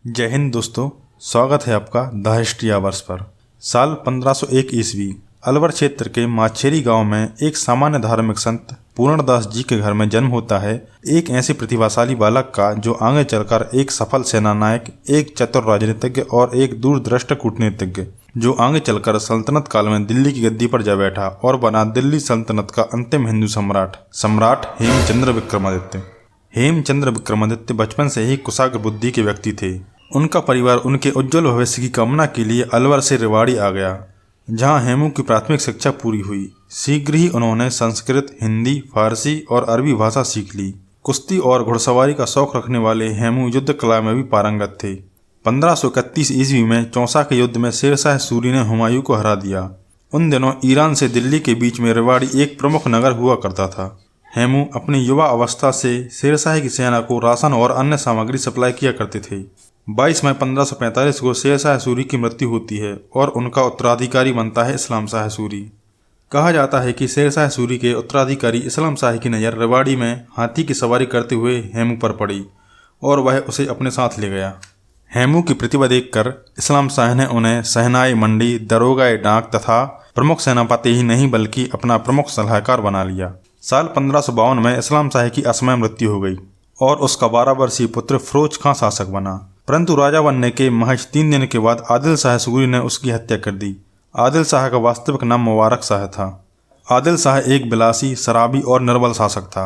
जय हिंद दोस्तों, स्वागत है आपका द हिस्ट्री आवर्स पर। साल 1501 ईस्वी अलवर क्षेत्र के माछेरी गांव में एक सामान्य धार्मिक संत पूर्णदास जी के घर में जन्म होता है। एक ऐसे प्रतिभाशाली बालक का जो आगे चलकर एक सफल सेना नायक, एक चतुर राजनीतिज्ञ और एक दूरदृष्ट कूटनीतिज्ञ जो आगे चलकर सल्तनत काल में दिल्ली की गद्दी पर जा बैठा और बना दिल्ली सल्तनत का अंतिम हिंदू सम्राट हेमचंद्र विक्रमादित्य। हेमचंद्र विक्रमादित्य बचपन से ही कुशाग्र बुद्धि के व्यक्ति थे। उनका परिवार उनके उज्जवल भविष्य की कामना के लिए अलवर से रेवाड़ी आ गया, जहां हेमू की प्राथमिक शिक्षा पूरी हुई। शीघ्र ही उन्होंने संस्कृत, हिंदी, फारसी और अरबी भाषा सीख ली। कुश्ती और घुड़सवारी का शौक रखने वाले हेमू युद्ध कला में भी पारंगत थे। 1531 ईस्वी में चौसा के युद्ध में शेरशाह सूरी ने हुमायूं को हरा दिया। उन दिनों ईरान से दिल्ली के बीच में रेवाड़ी एक प्रमुख नगर हुआ करता था। हेमू अपनी युवा अवस्था से शेरशाह की सेना को राशन और अन्य सामग्री सप्लाई किया करते थे। 22 मई 1545 को शेरशाह सूरी की मृत्यु होती है और उनका उत्तराधिकारी बनता है इस्लाम शाह सूरी। कहा जाता है कि शेरशाह सूरी के उत्तराधिकारी इस्लाम शाह की नज़र रेवाड़ी में हाथी की सवारी करते हुए हेमू पर पड़ी और वह उसे अपने साथ ले गया। हेमू की प्रतिभा देखकर इस्लाम शाह ने उन्हें शहनाई मंडी, दरोगा डाक तथा प्रमुख सेनापति ही नहीं बल्कि अपना प्रमुख सलाहकार बना लिया। साल 1552 में इस्लाम शाह की असमय मृत्यु हो गई और उसका 12 वर्षीय पुत्र फिरोज खां शासक बना। परंतु राजा बनने के महज 3 दिन के बाद आदिल शाह सूरी ने उसकी हत्या कर दी। आदिल शाह का वास्तविक नाम मुबारक शाह था। आदिल शाह एक विलासी, शराबी और निर्बल शासक था।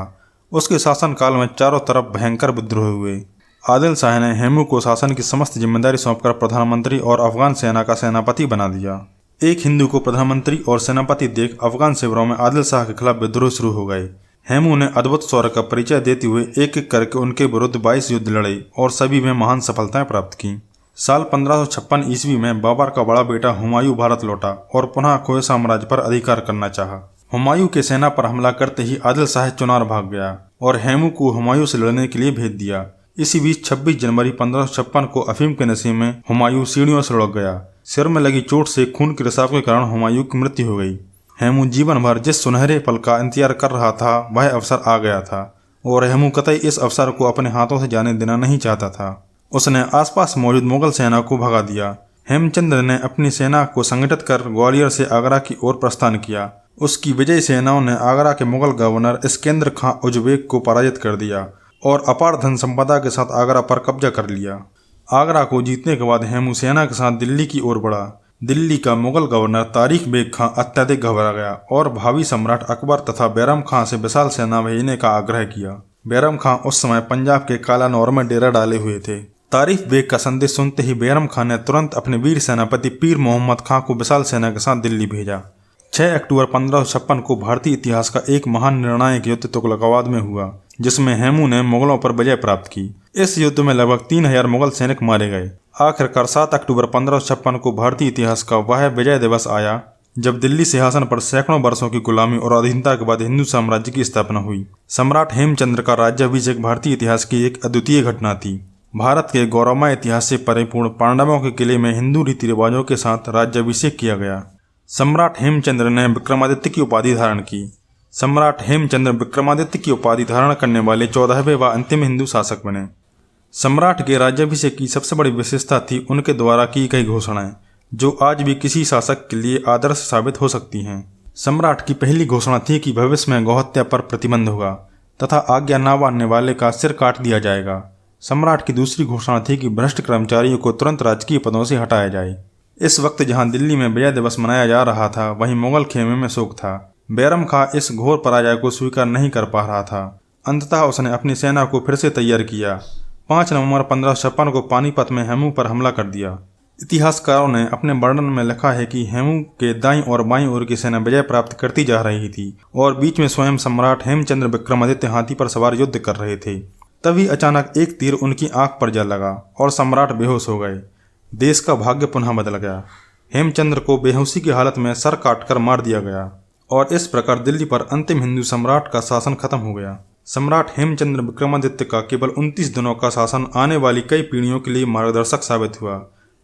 उसके शासनकाल में चारों तरफ भयंकर विद्रोह हुए। आदिल शाह ने हेमू को शासन की समस्त जिम्मेदारी सौंपकर प्रधानमंत्री और अफगान सेना का सेनापति बना दिया। एक हिंदू को प्रधानमंत्री और सेनापति देख अफगान शिविरों में आदिल शाह के खिलाफ विद्रोह शुरू हो गए। हेमू ने अद्भुत शौर्य का परिचय देते हुए एक एक करके उनके विरुद्ध 22 युद्ध लड़े और सभी में महान सफलताएं प्राप्त की। साल 1556 ईस्वी में बाबर का बड़ा बेटा हुमायूं भारत लौटा और पुनः खोए साम्राज्य पर अधिकार करना चाहा। हुमायूं के सेना पर हमला करते ही आदिल शाह चुनार भाग गया और हेमू को हुमायूं से लड़ने के लिए भेज दिया। इसी बीच 26 जनवरी 1556 को अफीम के नशे में हुमायूं सीढ़ियों से लुढ़क गया। सिर में लगी चोट से खून के रिसाव के कारण हुमायूं की मृत्यु हो गई। हेमू जीवन भर जिस सुनहरे पल का इंतजार कर रहा था वह अवसर आ गया था और हेमू कतई इस अवसर को अपने हाथों से जाने देना नहीं चाहता था। उसने आसपास मौजूद मुगल सेना को भगा दिया। हेमचंद्र ने अपनी सेना को संगठित कर ग्वालियर से आगरा की ओर प्रस्थान किया। उसकी विजयी सेनाओं ने आगरा के मुगल गवर्नर इस्केंद्र खां उज़्बेक को पराजित कर दिया और अपार धन संपदा के साथ आगरा पर कब्जा कर लिया। आगरा को जीतने के बाद हेमू सेना के साथ दिल्ली की ओर बढ़ा। दिल्ली का मुगल गवर्नर तारिक बेग खां अत्यधिक घबरा गया और भावी सम्राट अकबर तथा बैरम खां से विशाल सेना भेजने का आग्रह किया। बैरम खां उस समय पंजाब के कालानौर में डेरा डाले हुए थे। तारिक बेग का संदेश सुनते ही बैरम खां ने तुरंत अपने वीर सेनापति पीर मोहम्मद खां को विशाल सेना के साथ दिल्ली भेजा। 6 अक्टूबर 1556 को भारतीय इतिहास का एक महान निर्णायक युद्ध तुगलकाबाद में हुआ, जिसमें हेमू ने मुगलों पर विजय प्राप्त की। इस युद्ध में लगभग 3000 मुगल सैनिक मारे गए। आखिरकार 7 अक्टूबर 1556 को भारतीय इतिहास का वह विजय दिवस आया जब दिल्ली सिंहासन पर सैकड़ों वर्षों की गुलामी और अधीनता के बाद हिंदू साम्राज्य की स्थापना हुई। सम्राट हेमचंद्र का राज्याभिषेक भारतीय इतिहास की एक अद्वितीय घटना थी। भारत के गौरवमय इतिहास से परिपूर्ण पांडवों के किले में हिंदू रीति रिवाजों के साथ राज्याभिषेक किया गया। सम्राट हेमचंद्र ने विक्रमादित्य की उपाधि धारण की। सम्राट हेमचंद्र विक्रमादित्य की उपाधि धारण करने वाले 14वें व अंतिम हिंदू शासक बने। सम्राट के राज्याभिषेक की सबसे बड़ी विशेषता थी उनके द्वारा की गई घोषणाएं, जो आज भी किसी शासक के लिए आदर्श साबित हो सकती हैं। सम्राट की पहली घोषणा थी कि भविष्य में गौहत्या पर प्रतिबंध होगा तथा आज्ञा न मानने वाले का सिर काट दिया जाएगा। सम्राट की दूसरी घोषणा थी कि भ्रष्ट कर्मचारियों को तुरंत राजकीय पदों से हटाया जाए। इस वक्त जहां दिल्ली में विजय दिवस मनाया जा रहा था, वहीं मुगल खेमे में शोक था। बैरम खां इस घोर पराजय को स्वीकार नहीं कर पा रहा था। अंततः उसने अपनी सेना को फिर से तैयार किया। 5 नवंबर 1556 को पानीपत में हेमू पर हमला कर दिया। इतिहासकारों ने अपने वर्णन में लिखा है कि हेमू के दाईं और बाईं ओर की सेना विजय प्राप्त करती जा रही थी और बीच में स्वयं सम्राट हेमचंद्र विक्रमादित्य हाथी पर सवार युद्ध कर रहे थे। तभी अचानक एक तीर उनकी आंख पर जा लगा और सम्राट बेहोश हो गए। देश का भाग्य पुनः बदल गया। हेमचंद्र को बेहोशी की हालत में सर काटकर मार दिया गया और इस प्रकार दिल्ली पर अंतिम हिंदू सम्राट का शासन खत्म हो गया। सम्राट हेमचंद्र विक्रमादित्य का केवल 29 दिनों का शासन आने वाली कई पीढ़ियों के लिए मार्गदर्शक साबित हुआ,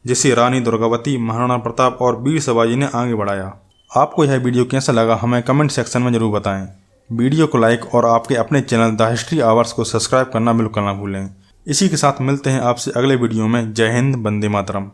जिसे रानी दुर्गावती, महाराणा प्रताप और वीर शिवाजी ने आगे बढ़ाया। आपको यह वीडियो कैसा लगा हमें कमेंट सेक्शन में जरूर बताएं। वीडियो को लाइक और आपके अपने चैनल द हिस्ट्री आवर्स को सब्सक्राइब करना बिल्कुल ना भूलें। इसी के साथ मिलते हैं आपसे अगले वीडियो में। जय हिंद, वंदे मातरम।